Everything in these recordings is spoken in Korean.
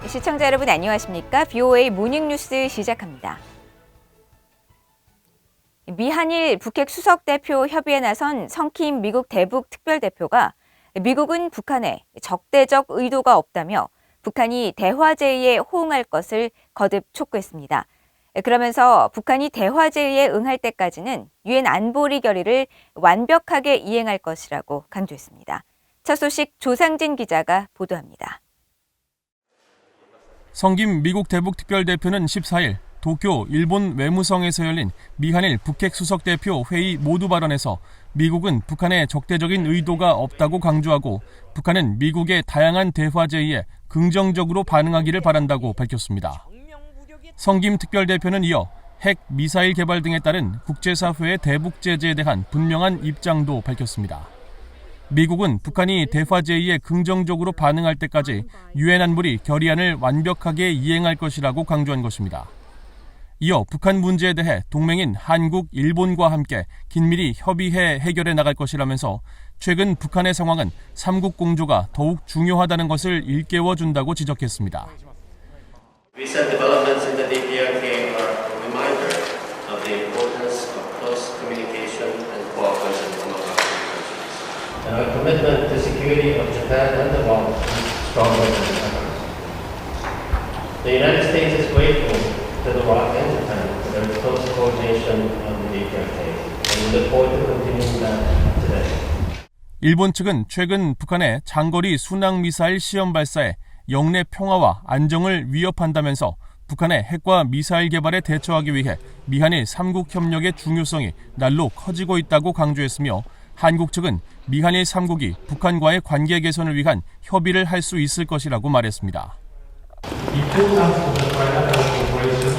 시청자 여러분 안녕하십니까? BOA 모닝뉴스 시작합니다. 미한일 북핵 수석대표 협의에 나선 성킴 미국 대북 특별대표가 미국은 북한에 적대적 의도가 없다며 북한이 대화 제의에 호응할 것을 거듭 촉구했습니다. 그러면서 북한이 대화 제의에 응할 때까지는 유엔 안보리 결의를 완벽하게 이행할 것이라고 강조했습니다. 첫 소식 조상진 기자가 보도합니다. 성김 미국 대북 특별대표는 14일 도쿄 일본 외무성에서 열린 미한일 북핵 수석대표 회의 모두 발언에서 미국은 북한에 적대적인 의도가 없다고 강조하고 북한은 미국의 다양한 대화 제의에 긍정적으로 반응하기를 바란다고 밝혔습니다. 성김 특별대표는 이어 핵, 미사일 개발 등에 따른 국제사회의 대북 제재에 대한 분명한 입장도 밝혔습니다. 미국은 북한이 대화 제의에 긍정적으로 반응할 때까지 유엔 안보리 결의안을 완벽하게 이행할 것이라고 강조한 것입니다. 이어 북한 문제에 대해 동맹인 한국, 일본과 함께 긴밀히 협의해 해결해 나갈 것이라면서 최근 북한의 상황은 삼국 공조가 더욱 중요하다는 것을 일깨워준다고 지적했습니다. Recent developments in the DPRK are a reminder of the importance of close communication and cooperation among our countries. And our commitment to security of Japan and the world is stronger than ever. The United States is grateful to the ROC and Japan for their close coordination of the DPRK, and we look forward to continuing that today. 일본 측은 최근 북한의 장거리 순항미사일 시험 발사에 영내 평화와 안정을 위협한다면서 북한의 핵과 미사일 개발에 대처하기 위해 미한일 3국 협력의 중요성이 날로 커지고 있다고 강조했으며 한국 측은 미한일 3국이 북한과의 관계 개선을 위한 협의를 할 수 있을 것이라고 말했습니다. Importance of the trilateral cooperation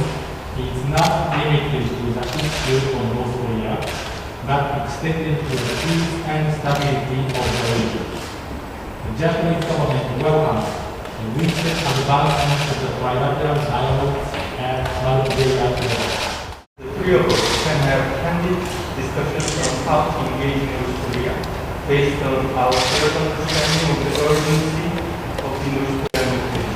is not limited to the issue of North Korea, but extended to the peace and stability of the region. The Japanese government welcomes the recent advancement of the trilateral dialogue and multilateral. The three of us can have candid discussions on how to engage North Korea based on our shared understanding of the urgency of the North Korean regime.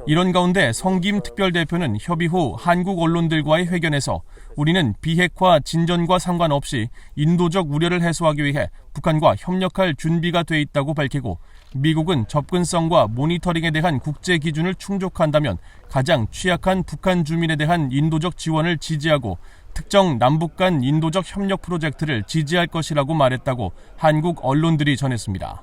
이런 가운데 성김 특별대표는 협의 후 한국 언론들과의 회견에서 우리는 비핵화 진전과 상관없이 인도적 우려를 해소하기 위해 북한과 협력할 준비가 돼 있다고 밝히고 미국은 접근성과 모니터링에 대한 국제 기준을 충족한다면 가장 취약한 북한 주민에 대한 인도적 지원을 지지하고 특정 남북 간 인도적 협력 프로젝트를 지지할 것이라고 말했다고 한국 언론들이 전했습니다.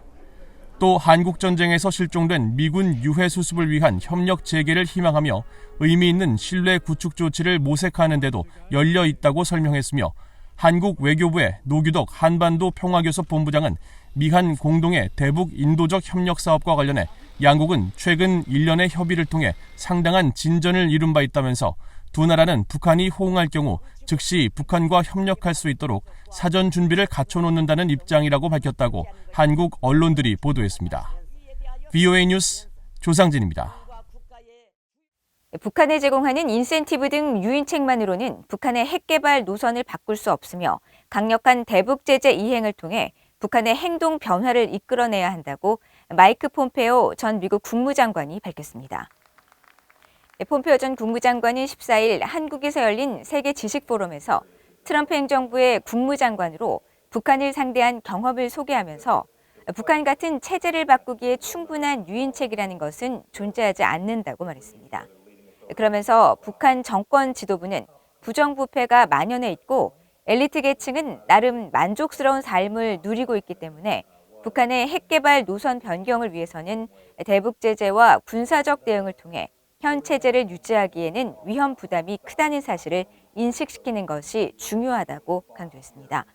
또 한국전쟁에서 실종된 미군 유해 수습을 위한 협력 재개를 희망하며 의미 있는 신뢰 구축 조치를 모색하는 데도 열려 있다고 설명했으며 한국 외교부의 노규덕 한반도 평화교섭 본부장은 미한 공동의 대북 인도적 협력 사업과 관련해 양국은 최근 1년의 협의를 통해 상당한 진전을 이룬 바 있다면서 두 나라는 북한이 호응할 경우 즉시 북한과 협력할 수 있도록 사전 준비를 갖춰놓는다는 입장이라고 밝혔다고 한국 언론들이 보도했습니다. BOA 뉴스 조상진입니다. 북한에 제공하는 인센티브 등 유인책만으로는 북한의 핵 개발 노선을 바꿀 수 없으며 강력한 대북 제재 이행을 통해 북한의 행동 변화를 이끌어내야 한다고 마이크 폼페오 전 미국 국무장관이 밝혔습니다. 폼페오 전 국무장관은 14일 한국에서 열린 세계 지식 포럼에서 트럼프 행정부의 국무장관으로 북한을 상대한 경험을 소개하면서 북한 같은 체제를 바꾸기에 충분한 유인책이라는 것은 존재하지 않는다고 말했습니다. 그러면서 북한 정권 지도부는 부정부패가 만연해 있고 엘리트 계층은 나름 만족스러운 삶을 누리고 있기 때문에 북한의 핵 개발 노선 변경을 위해서는 대북 제재와 군사적 대응을 통해 현 체제를 유지하기에는 위험 부담이 크다는 사실을 인식시키는 것이 중요하다고 강조했습니다.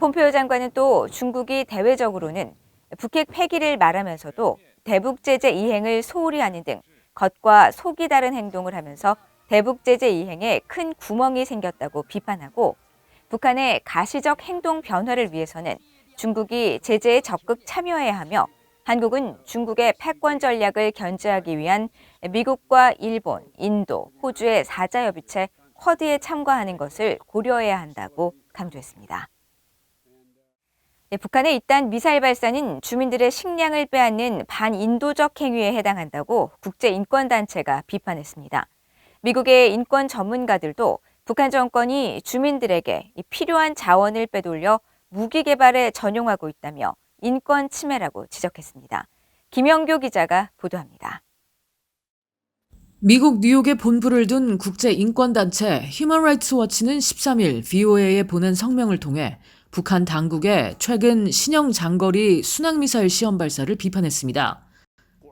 폼페오 장관은 또 중국이 대외적으로는 북핵 폐기를 말하면서도 대북 제재 이행을 소홀히 하는 등 겉과 속이 다른 행동을 하면서 대북 제재 이행에 큰 구멍이 생겼다고 비판하고 북한의 가시적 행동 변화를 위해서는 중국이 제재에 적극 참여해야 하며 한국은 중국의 패권 전략을 견제하기 위한 미국과 일본, 인도, 호주의 4자 협의체 쿼드에 참가하는 것을 고려해야 한다고 강조했습니다. 북한의 이딴 미사일 발사는 주민들의 식량을 빼앗는 반인도적 행위에 해당한다고 국제인권단체가 비판했습니다. 미국의 인권 전문가들도 북한 정권이 주민들에게 필요한 자원을 빼돌려 무기 개발에 전용하고 있다며 인권 침해라고 지적했습니다. 김영교 기자가 보도합니다. 미국 뉴욕에 본부를 둔 국제인권단체 휴먼 라이츠 워치는 13일 VOA에 보낸 성명을 통해 북한 당국의 최근 신형 장거리 순항미사일 시험 발사를 비판했습니다.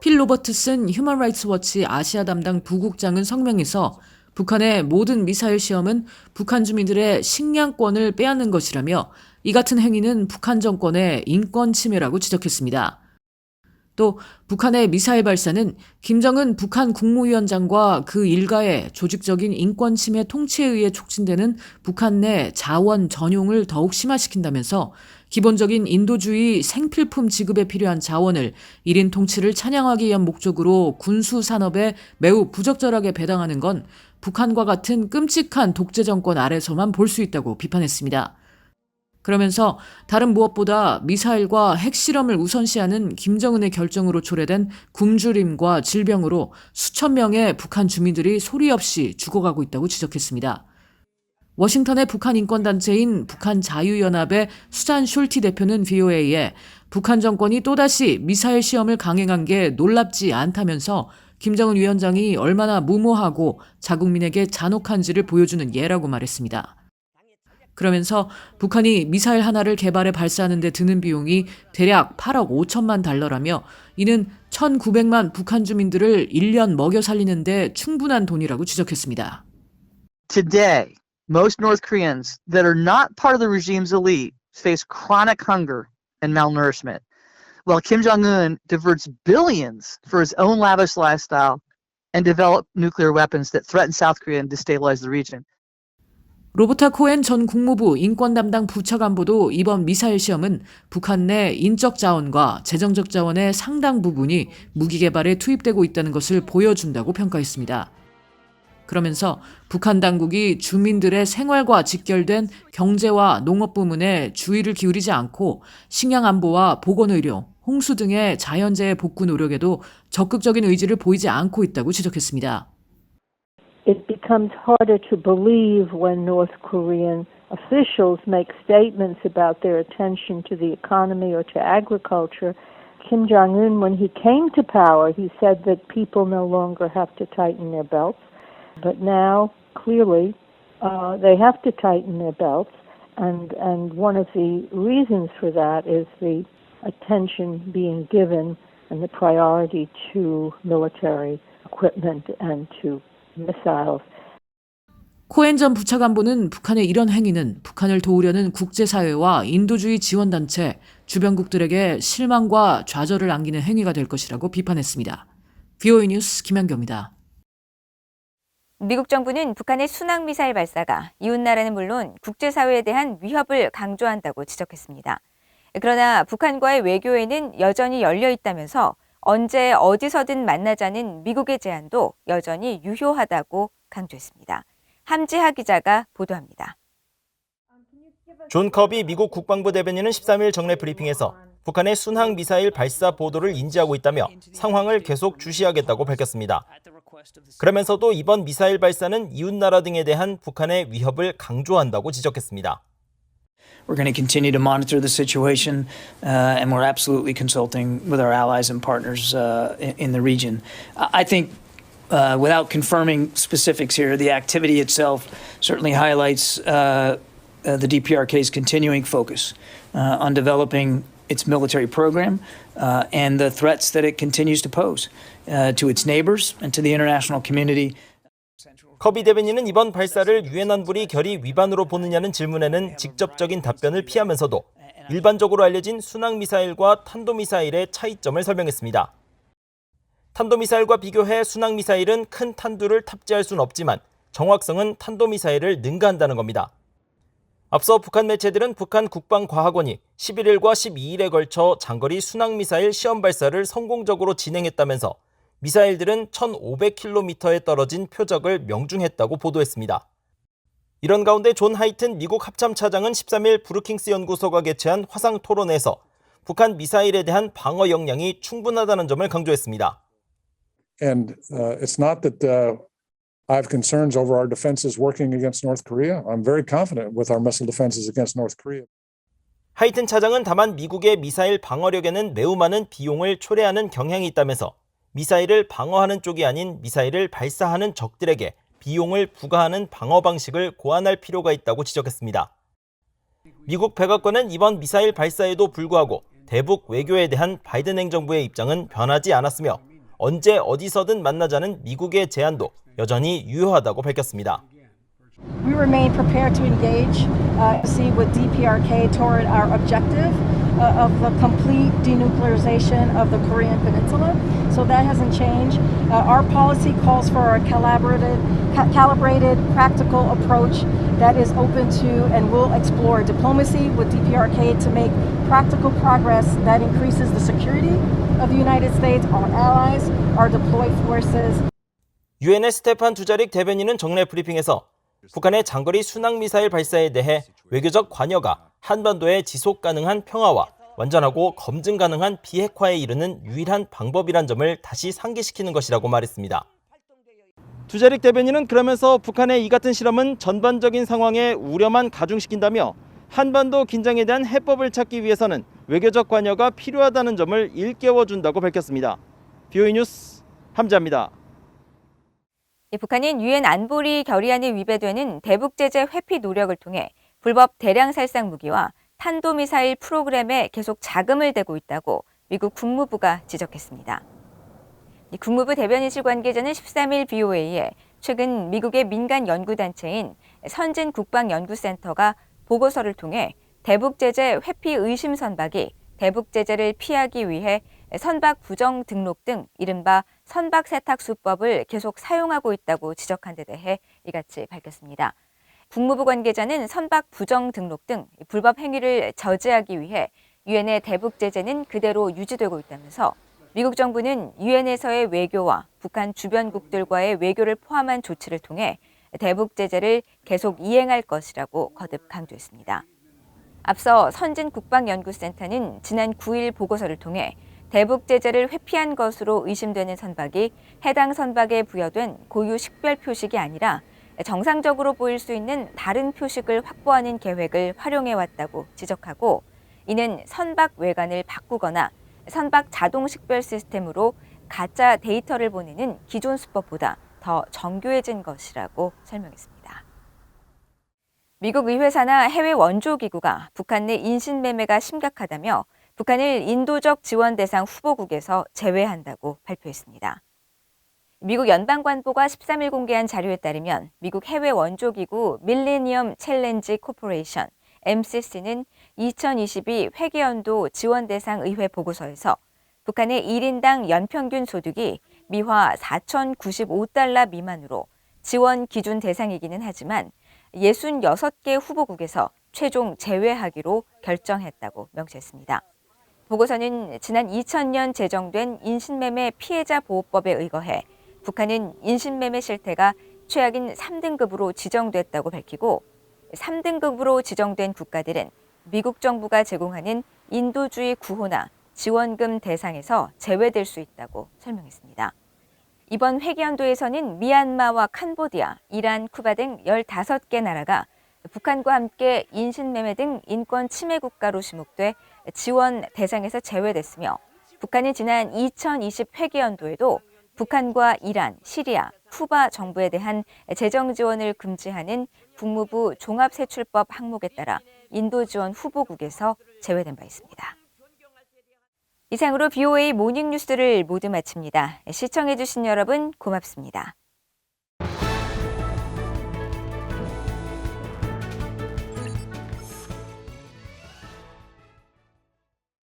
필 로버트슨 휴먼 라이츠 워치 아시아 담당 부국장은 성명에서 북한의 모든 미사일 시험은 북한 주민들의 식량권을 빼앗는 것이라며 이 같은 행위는 북한 정권의 인권 침해라고 지적했습니다. 또 북한의 미사일 발사는 김정은 북한 국무위원장과 그 일가의 조직적인 인권 침해 통치에 의해 촉진되는 북한 내 자원 전용을 더욱 심화시킨다면서 기본적인 인도주의 생필품 지급에 필요한 자원을 1인 통치를 찬양하기 위한 목적으로 군수 산업에 매우 부적절하게 배당하는 건 북한과 같은 끔찍한 독재 정권 아래서만 볼 수 있다고 비판했습니다. 그러면서 다른 무엇보다 미사일과 핵실험을 우선시하는 김정은의 결정으로 초래된 굶주림과 질병으로 수천 명의 북한 주민들이 소리 없이 죽어가고 있다고 지적했습니다. 워싱턴의 북한 인권단체인 북한 자유연합의 수잔 숄티 대표는 VOA에 북한 정권이 또다시 미사일 시험을 강행한 게 놀랍지 않다면서 김정은 위원장이 얼마나 무모하고 자국민에게 잔혹한지를 보여주는 예라고 말했습니다. 그러면서 북한이 미사일 하나를 개발해 발사하는 데 드는 비용이 대략 8억 5천만 달러라며 이는 1,900만 북한 주민들을 1년 먹여 살리는 데 충분한 돈이라고 지적했습니다. Today, most North Koreans that are not part of the regime's elite face chronic hunger and malnourishment, while Kim Jong-un diverts billions for his own lavish lifestyle and develop nuclear weapons that threaten South Korea and destabilize the region. 로버타 코엔 전 국무부 인권 담당 부차관보도 이번 미사일 시험은 북한 내 인적 자원과 재정적 자원의 상당 부분이 무기 개발에 투입되고 있다는 것을 보여준다고 평가했습니다. 그러면서 북한 당국이 주민들의 생활과 직결된 경제와 농업 부문에 주의를 기울이지 않고 식량 안보와 보건의료, 홍수 등의 자연재해 복구 노력에도 적극적인 의지를 보이지 않고 있다고 지적했습니다. It becomes harder to believe when North Korean officials make statements about their attention to the economy or to agriculture. Kim Jong-un, when he came to power, he said that people no longer have to tighten their belts. But now, clearly, they have to tighten their belts. And one of the reasons for that is the attention being given and the priority to military equipment and to missiles. 코엔 전 부차관보는 북한의 이런 행위는 북한을 도우려는 국제사회와 인도주의 지원단체, 주변국들에게 실망과 좌절을 안기는 행위가 될 것이라고 비판했습니다. VOA 뉴스 김현경입니다. 미국 정부는 북한의 순항미사일 발사가 이웃나라는 물론 국제사회에 대한 위협을 강조한다고 지적했습니다. 그러나 북한과의 외교에는 여전히 열려 있다면서 언제 어디서든 만나자는 미국의 제안도 여전히 유효하다고 강조했습니다. 함지하 기자가 보도합니다. 존 커비 미국 국방부 대변인은 13일 정례 브리핑에서 북한의 순항 미사일 발사 보도를 인지하고 있다며 상황을 계속 주시하겠다고 밝혔습니다. 그러면서도 이번 미사일 발사는 이웃나라 등에 대한 북한의 위협을 강조한다고 지적했습니다. We're going to continue to monitor the situation, and we're absolutely consulting with our allies and partners in the region. I think, without confirming specifics here, the activity itself certainly highlights the DPRK's continuing focus on developing its military program and the threats that it continues to pose to its neighbors and to the international community. 커비 대변인은 이번 발사를 유엔 안보리 결의 위반으로 보느냐는 질문에는 직접적인 답변을 피하면서도 일반적으로 알려진 순항미사일과 탄도미사일의 차이점을 설명했습니다. 탄도미사일과 비교해 순항미사일은 큰 탄두를 탑재할 수는 없지만 정확성은 탄도미사일을 능가한다는 겁니다. 앞서 북한 매체들은 북한 국방과학원이 11일과 12일에 걸쳐 장거리 순항미사일 시험 발사를 성공적으로 진행했다면서 미사일들은 1,500km에 떨어진 표적을 명중했다고 보도했습니다. 이런 가운데 존 하이튼 미국 합참차장은 13일 브루킹스 연구소가 개최한 화상 토론에서 북한 미사일에 대한 방어 역량이 충분하다는 점을 강조했습니다. And it's not that I have concerns over our defenses working against North Korea. I'm very confident with our missile defenses against North Korea. 하이튼 차장은 다만 미국의 미사일 방어력에는 매우 많은 비용을 초래하는 경향이 있다면서 미사일을 방어하는 쪽이 아닌 미사일을 발사하는 적들에게 비용을 부과하는 방어 방식을 고안할 필요가 있다고 지적했습니다. 미국 백악관은 이번 미사일 발사에도 불구하고 대북 외교에 대한 바이든 행정부의 입장은 변하지 않았으며 언제 어디서든 만나자는 미국의 제안도 여전히 유효하다고 밝혔습니다. We remain prepared to engage, see with DPRK toward our objective of the complete denuclearization of the Korean Peninsula. So that hasn't changed. Our policy calls for a calibrated, practical approach that is open to and will explore diplomacy with DPRK to make practical progress that increases the security of the United States, our allies, our deployed forces. 유엔의 스테판 두자릭 대변인은 정례 브리핑에서 북한의 장거리 순항미사일 발사에 대해 외교적 관여가 한반도의 지속 가능한 평화와 완전하고 검증 가능한 비핵화에 이르는 유일한 방법이란 점을 다시 상기시키는 것이라고 말했습니다. 두자릭 대변인은 그러면서 북한의 이 같은 실험은 전반적인 상황에 우려만 가중시킨다며 한반도 긴장에 대한 해법을 찾기 위해서는 외교적 관여가 필요하다는 점을 일깨워준다고 밝혔습니다. BOE 뉴스 함지아입니다. 북한은 유엔 안보리 결의안에 위배되는 대북 제재 회피 노력을 통해 불법 대량 살상 무기와 탄도미사일 프로그램에 계속 자금을 대고 있다고 미국 국무부가 지적했습니다. 국무부 대변인실 관계자는 13일 BOA에 최근 미국의 민간 연구단체인 선진국방연구센터가 보고서를 통해 대북 제재 회피 의심 선박이 대북 제재를 피하기 위해 선박 부정 등록 등 이른바 선박 세탁 수법을 계속 사용하고 있다고 지적한 데 대해 이같이 밝혔습니다. 국무부 관계자는 선박 부정 등록 등 불법 행위를 저지하기 위해 유엔의 대북 제재는 그대로 유지되고 있다면서 미국 정부는 유엔에서의 외교와 북한 주변국들과의 외교를 포함한 조치를 통해 대북 제재를 계속 이행할 것이라고 거듭 강조했습니다. 앞서 선진국방연구센터는 지난 9일 보고서를 통해 대북 제재를 회피한 것으로 의심되는 선박이 해당 선박에 부여된 고유 식별 표식이 아니라 정상적으로 보일 수 있는 다른 표식을 확보하는 계획을 활용해왔다고 지적하고 이는 선박 외관을 바꾸거나 선박 자동 식별 시스템으로 가짜 데이터를 보내는 기존 수법보다 더 정교해진 것이라고 설명했습니다. 미국 의회사나 해외 원조기구가 북한 내 인신매매가 심각하다며 북한을 인도적 지원 대상 후보국에서 제외한다고 발표했습니다. 미국 연방관보가 13일 공개한 자료에 따르면 미국 해외 원조기구 밀레니엄 챌린지 코퍼레이션 MCC는 2022 회계연도 지원 대상 의회 보고서에서 북한의 1인당 연평균 소득이 미화 4,095달러 미만으로 지원 기준 대상이기는 하지만 66개 후보국에서 최종 제외하기로 결정했다고 명시했습니다. 보고서는 지난 2000년 제정된 인신매매 피해자 보호법에 의거해 북한은 인신매매 실태가 최악인 3등급으로 지정됐다고 밝히고 3등급으로 지정된 국가들은 미국 정부가 제공하는 인도주의 구호나 지원금 대상에서 제외될 수 있다고 설명했습니다. 이번 회계연도에서는 미얀마와 캄보디아, 이란, 쿠바 등 15개 나라가 북한과 함께 인신매매 등 인권 침해 국가로 지목돼 지원 대상에서 제외됐으며 북한은 지난 2020 회계연도에도 북한과 이란, 시리아, 쿠바 정부에 대한 재정 지원을 금지하는 국무부 종합세출법 항목에 따라 인도 지원 후보국에서 제외된 바 있습니다. 이상으로 BOA 모닝뉴스를 모두 마칩니다. 시청해주신 여러분 고맙습니다.